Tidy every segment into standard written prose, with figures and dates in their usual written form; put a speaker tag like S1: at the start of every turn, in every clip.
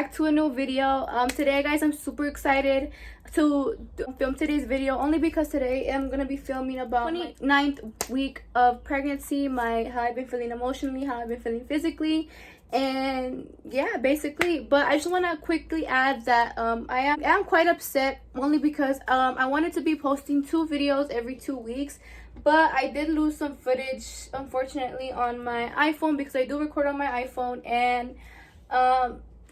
S1: back to a new video. Today guys, I'm super excited to film today's video, only because today I'm gonna be filming about my 9th week of pregnancy, how I've been feeling emotionally, how I've been feeling physically, and yeah, basically. But I just want to quickly add that I am quite upset, only because I wanted to be posting 2 videos every 2 weeks, but I did lose some footage, unfortunately, on my iPhone, because I do record on my iPhone. And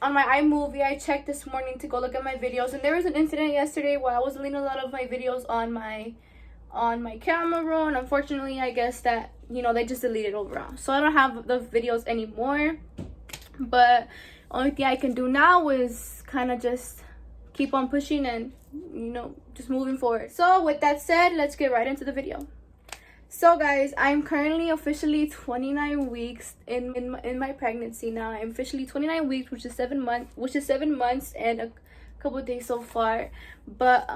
S1: on my iMovie, I checked this morning to go look at my videos, and there was an incident yesterday where I was deleting a lot of my videos on my camera roll, and unfortunately, I guess that, you know, they just deleted overall, so I don't have the videos anymore. But only thing I can do now is kind of just keep on pushing and, you know, just moving forward. So with that said, let's get right into the video. So guys, I'm currently officially 29 weeks in my pregnancy now. I'm officially 29 weeks, which is 7 months and a couple of days so far. But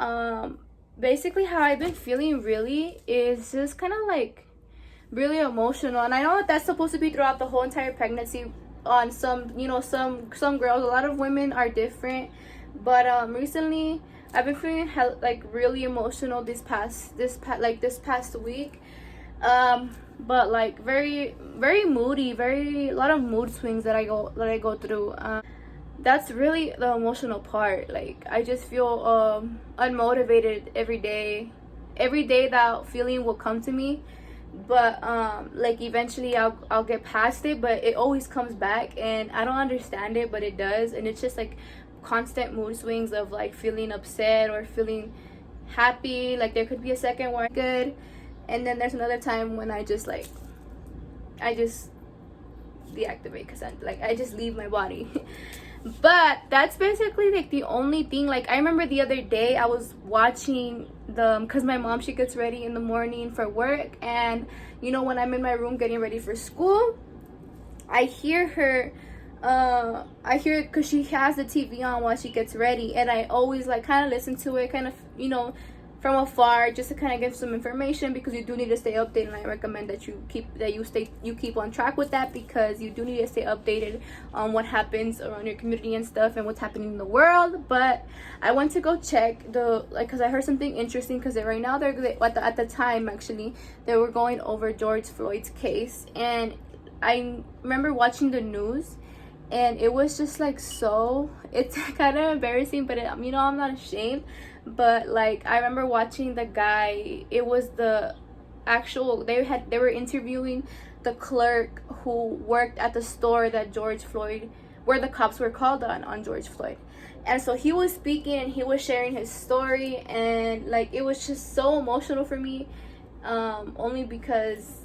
S1: basically how I've been feeling really is just kind of like really emotional, and I know that that's supposed to be throughout the whole entire pregnancy. On some, you know, some girls, a lot of women are different, but recently I've been feeling like really emotional this past week. But like very moody, a lot of mood swings that I go through. That's really the emotional part. Like, I just feel unmotivated every day that feeling will come to me, but like eventually I'll get past it, but it always comes back, and I don't understand it, but it does. And it's just like constant mood swings of like feeling upset or feeling happy. Like, there could be a second where I'm good, and then there's another time when I just deactivate, because I just leave my body. But that's basically like the only thing. Like, I remember the other day I was watching because my mom, she gets ready in the morning for work, and you know, when I'm in my room getting ready for school, I hear her because she has the TV on while she gets ready, and I always like kind of listen to it, kind of, you know, from afar, just to kind of give some information, because you do need to stay updated, and I recommend that you keep on track with that, because you do need to stay updated on what happens around your community and stuff, and what's happening in the world. But I went to go check because I heard something interesting, because right now at the time actually they were going over George Floyd's case, and I remember watching the news, and it was just like, so it's kind of embarrassing, but you know, I'm not ashamed. But like, I remember watching the guy, it was the actual, they were interviewing the clerk who worked at the store that where the cops were called on George Floyd. And so he was speaking, and he was sharing his story, and like, it was just so emotional for me, only because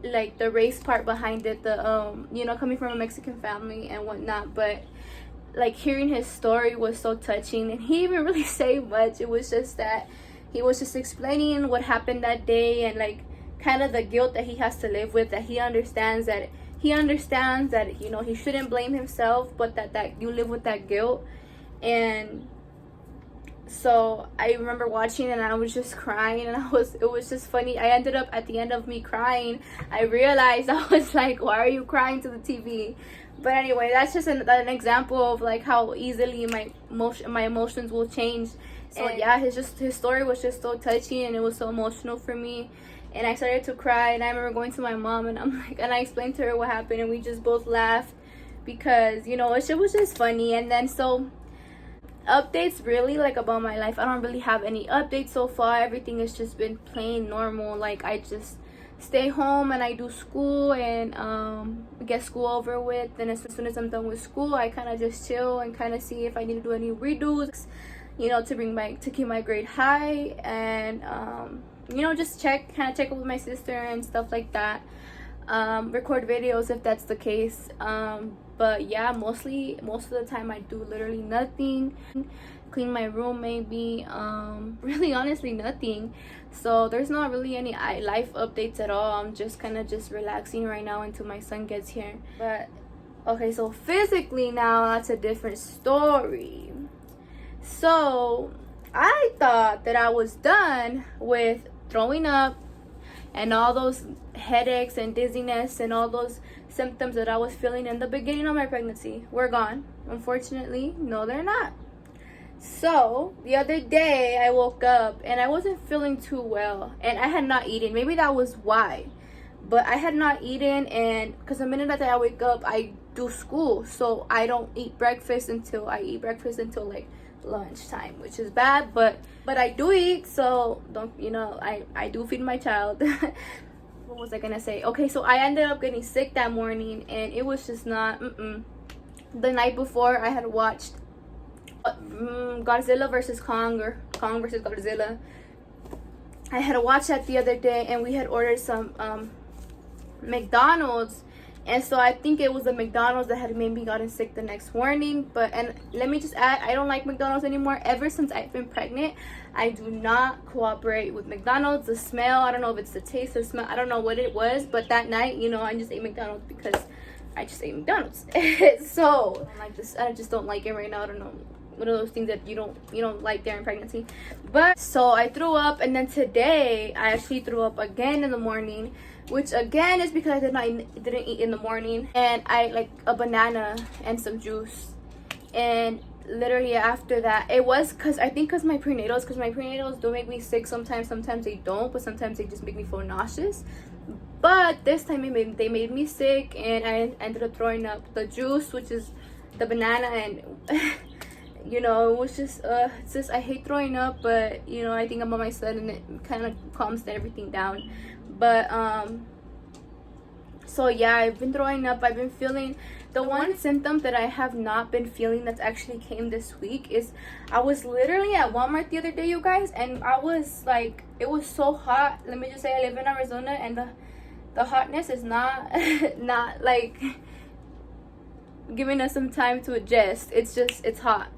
S1: like the race part behind it, you know, coming from a Mexican family and whatnot. But like, hearing his story was so touching, and he didn't really say much. It was just that he was just explaining what happened that day, and like kind of the guilt that he has to live with, that he understands that you know, he shouldn't blame himself, but that you live with that guilt. And so I remember watching, and I was just crying, and it was just funny. I ended up, at the end of me crying, I realized, I was like, why are you crying to the TV? But anyway, that's just an example of like how easily my emotions will change. So yeah, his story was just so touching, and it was so emotional for me, and I started to cry. And I remember going to my mom, and I explained to her what happened, and we just both laughed, because, you know, it was just funny. And then, so updates really, like, about my life, I don't really have any updates so far. Everything has just been plain normal. Like, I just stay home and I do school, and get school over with. Then as soon as I'm done with school, I kind of just chill and kind of see if I need to do any redos, you know, to keep my grade high, and you know, just check up with my sister and stuff like that. Record videos if that's the case. But yeah, most of the time I do literally nothing. Clean my room maybe, really honestly nothing. So there's not really any life updates at all. I'm just kind of just relaxing right now until my son gets here. But okay, so physically now, that's a different story. So I thought that I was done with throwing up and all those headaches and dizziness and all those symptoms that I was feeling in the beginning of my pregnancy were gone. Unfortunately, no, they're not. So the other day I woke up and I wasn't feeling too well, and I had not eaten. Maybe that was why, but I had not eaten. And because the minute that I wake up, I do school, so I don't eat breakfast until like lunchtime, which is bad, but I do eat. So don't, I do feed my child. What was I gonna say? Okay, so I ended up getting sick that morning, and it was just not the night before I had watched Godzilla versus Kong, or Kong versus Godzilla. I had watched that the other day, and we had ordered some McDonald's, and so I think it was the McDonald's that had made me gotten sick the next morning. And let me just add, I don't like McDonald's anymore. Ever since I've been pregnant, I do not cooperate with McDonald's. The smell, I don't know if it's the taste or smell, I don't know what it was, but that night, I just ate McDonald's because I just ate McDonald's. So I just don't like it right now. I don't know, one of those things that you don't like during pregnancy. But so I threw up, and then today I actually threw up again in the morning, which again is because I didn't eat in the morning, and I like a banana and some juice. And literally after that, it was because my prenatals do make me sick sometimes they don't, but sometimes they just make me feel nauseous. But this time they made me sick, and I ended up throwing up the juice, which is the banana, and it was just it's just, I hate throwing up, but I think I'm on my son, and it kind of calms everything down. But so yeah, I've been throwing up. I've been feeling, the one symptom that I have not been feeling that's actually came this week is I was literally at Walmart the other day, you guys, and I was like, it was so hot. Let me just say, I live in Arizona, and the hotness is not not like giving us some time to adjust. It's hot.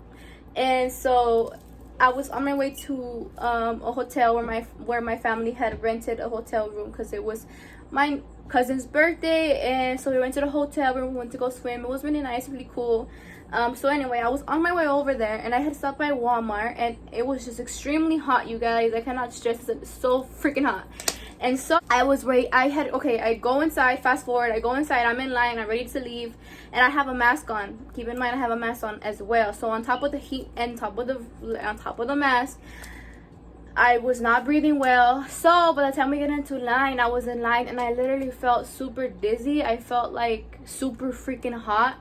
S1: And so I was on my way to a hotel where my family had rented a hotel room because it was my cousin's birthday, and so we went to the hotel room. We went to go swim. It was really nice, really cool. So anyway, I was on my way over there, and I had stopped by Walmart, and it was just extremely hot, you guys. I cannot stress it. It's so freaking hot. And so I go inside, fast forward, I go inside, I'm in line, I'm ready to leave, and I have a mask on. Keep in mind, I have a mask on as well. So on top of the heat and on top of the mask, I was not breathing well. So by the time we get into line, I was in line, and I literally felt super dizzy. I felt like super freaking hot.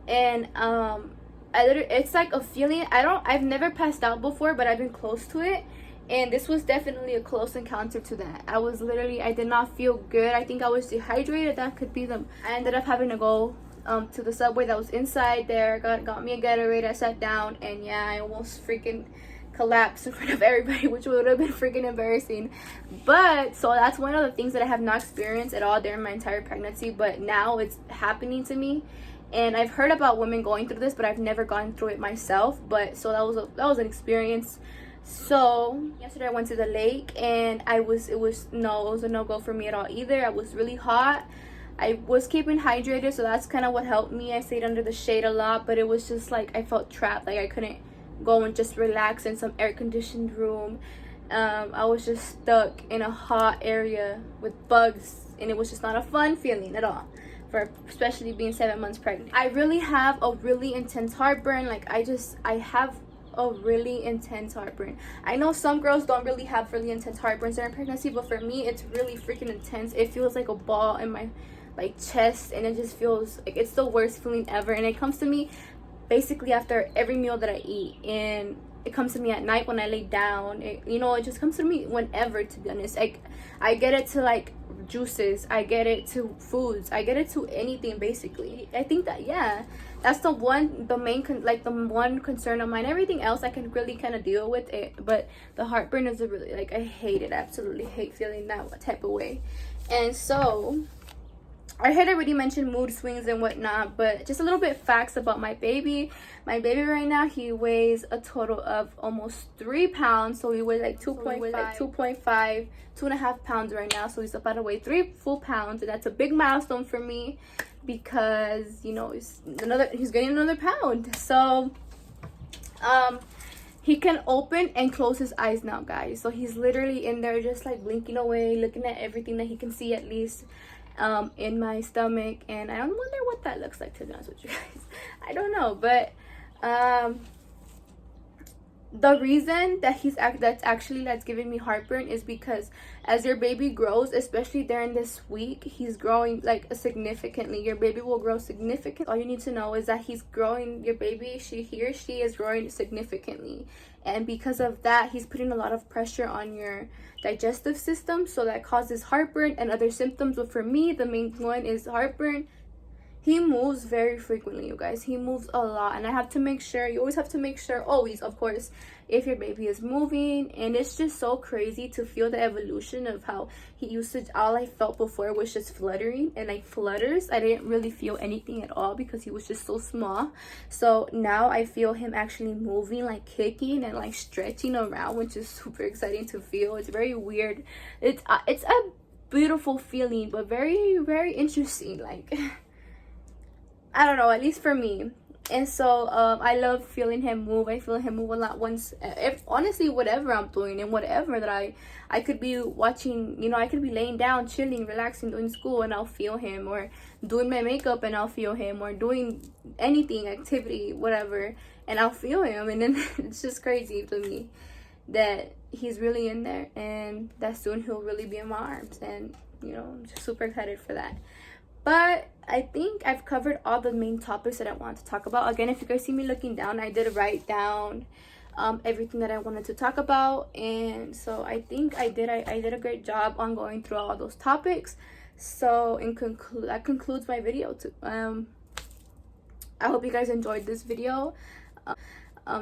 S1: And it's like a feeling, I've never passed out before, but I've been close to it. And this was definitely a close encounter to that. I did not feel good. I think I was dehydrated. That could be I ended up having to go to the Subway that was inside there. Got me a Gatorade. I sat down, and yeah, I almost freaking collapsed in front of everybody, which would have been freaking embarrassing. But so that's one of the things that I have not experienced at all during my entire pregnancy, but now it's happening to me. And I've heard about women going through this, but I've never gone through it myself. But so that was an experience. So yesterday I went to the lake, and it was a no-go for me at all either. I was really hot. I was keeping hydrated, so that's kind of what helped me. I stayed under the shade a lot, but it was just like I felt trapped. Like I couldn't go and just relax in some air-conditioned room. I was just stuck in a hot area with bugs, and it was just not a fun feeling at all, especially being 7 months pregnant. I really have a really intense heartburn. I have a really intense heartburn. I know some girls don't really have really intense heartburns during pregnancy, but for me, it's really freaking intense. It feels like a ball in my chest, and it just feels like it's the worst feeling ever. And it comes to me basically after every meal that I eat, and it comes to me at night when I lay down. It just comes to me whenever, to be honest. I get it to like juices, I get it to foods, I get it to anything basically. I think that, yeah, that's the one concern of mine. Everything else I can really kind of deal with it, but the heartburn is really, I hate it. I absolutely hate feeling that type of way. And so I had already mentioned mood swings and whatnot, but just a little bit facts about my baby. My baby right now, he weighs a total of almost 3 pounds. So he weighs 2.5 pounds right now. So he's about to weigh 3 full pounds, and that's a big milestone for me because he's getting another pound. So he can open and close his eyes now, guys. So he's literally in there just blinking away, looking at everything that he can see at least. in my stomach, and I don't wonder what that looks like, to be honest with you guys. I don't know, but the reason that that's giving me heartburn is because as your baby grows, especially during this week, he's growing like significantly. Your baby will grow significantly. All you need to know is that he's growing, your baby, he or she is growing significantly, and because of that, he's putting a lot of pressure on your digestive system, so that causes heartburn and other symptoms. But for me, the main one is heartburn. He moves very frequently, you guys. He moves a lot, and I have to make sure, you always have to make sure, always, of course, if your baby is moving. And it's just so crazy to feel the evolution of how he used to, all I felt before was just fluttering and like flutters. I didn't really feel anything at all because he was just so small. So now I feel him actually moving, like kicking and like stretching around, which is super exciting to feel. It's very weird. It's a beautiful feeling, but very, very interesting, like I don't know, at least for me. And so I love feeling him move. I feel him move a lot once, if honestly, whatever I'm doing and whatever that I could be watching, you know, I could be laying down, chilling, relaxing, doing school, and I'll feel him, or doing my makeup and I'll feel him, or doing anything, activity, whatever, and I'll feel him. And then it's just crazy to me that he's really in there, and that soon he'll really be in my arms. And you know, I'm just super excited for that. But I think I've covered all the main topics that I wanted to talk about. Again, if you guys see me looking down, I did write down everything that I wanted to talk about, and so I think I did a great job on going through all those topics. So that concludes my video too. I hope you guys enjoyed this video,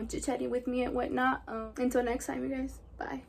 S1: chit-chatting with me and whatnot. Until next time, you guys, bye.